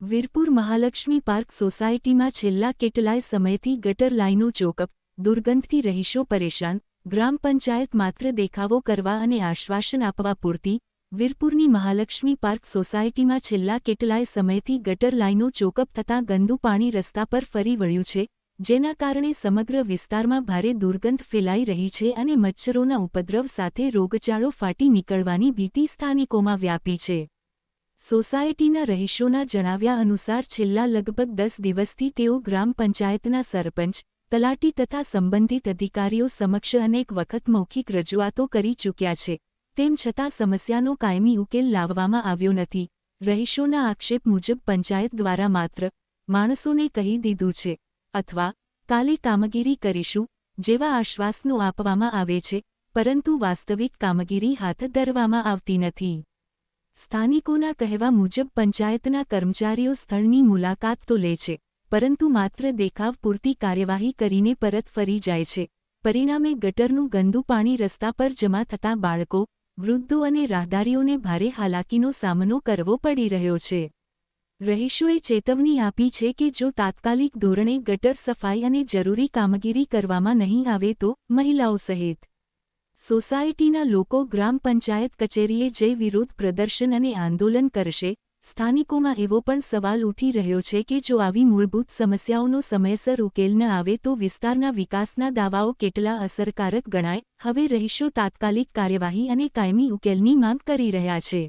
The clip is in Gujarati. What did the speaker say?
વીરપુર મહાલક્ષ્મી પાર્ક સોસાયટીમાં છેલ્લા કેટલાય સમયથી ગટર લાઇનો ચોકઅપ, દુર્ગંધથી રહીશો પરેશાન, ગ્રામ પંચાયત માત્ર દેખાવો કરવા અને આશ્વાસન આપવા પૂરતી. વીરપુરની મહાલક્ષ્મી પાર્ક સોસાયટીમાં છેલ્લા કેટલાય સમયથી ગટર લાઇનો ચોકઅપ થતાં ગંદુ પાણી રસ્તા પર ફરી વળ્યું છે, જેના કારણે સમગ્ર વિસ્તારમાં ભારે દુર્ગંધ ફેલાઈ રહી છે અને મચ્છરોના ઉપદ્રવ સાથે રોગચાળો ફાટી નીકળવાની ભીતિ સ્થાનિકોમાં વ્યાપી છે. સોસાયટીના રહીશોના જણાવ્યા અનુસાર છેલ્લા લગભગ 10 દિવસથી તેઓ ગ્રામ પંચાયતના સરપંચ, તલાટી તથા સંબંધિત અધિકારીઓ સમક્ષ અનેક વખત મૌખિક રજૂઆતો કરી ચૂક્યા છે, તેમ છતાં સમસ્યાનો કાયમી ઉકેલ લાવવામાં આવ્યો નથી. રહીશોના આક્ષેપ મુજબ પંચાયત દ્વારા માત્ર માણસોને કહી દીધું છે અથવા કાલે કામગીરી કરીશું જેવા આશ્વાસનો આપવામાં આવે છે, પરંતુ વાસ્તવિક કામગીરી હાથ ધરવામાં આવતી નથી. સ્થાનિકોના કહેવા મુજબ પંચાયતના કર્મચારીઓ સ્થળની મુલાકાત તો લે છે, પરંતુ માત્ર દેખાવ પૂરતી કાર્યવાહી કરીને પરત ફરી જાય છે. પરિણામે ગટરનું ગંદુ પાણી રસ્તા પર જમા થતાં બાળકો, વૃદ્ધો અને રાહદારીઓને ભારે હાલાકીનો સામનો કરવો પડી રહ્યો છે. રહીશોએ ચેતવણી આપી છે કે જો તાત્કાલિક ધોરણે ગટર સફાઈ અને જરૂરી કામગીરી કરવામાં નહીં આવે તો મહિલાઓ સહિત સોસાયટીના લોકો ગ્રામ પંચાયત કચેરીએ જઈ વિરોધ પ્રદર્શન અને આંદોલન કરશે. સ્થાનિકોમાં એવો પણ સવાલ ઉઠી રહ્યો છે કે જો આવી મૂળભૂત સમસ્યાઓનો સમયસર ઉકેલ ન આવે તો વિસ્તારના વિકાસના દાવાઓ કેટલા અસરકારક ગણાય. હવે રહીશો તાત્કાલિક કાર્યવાહી અને કાયમી ઉકેલની માંગ કરી રહ્યા છે.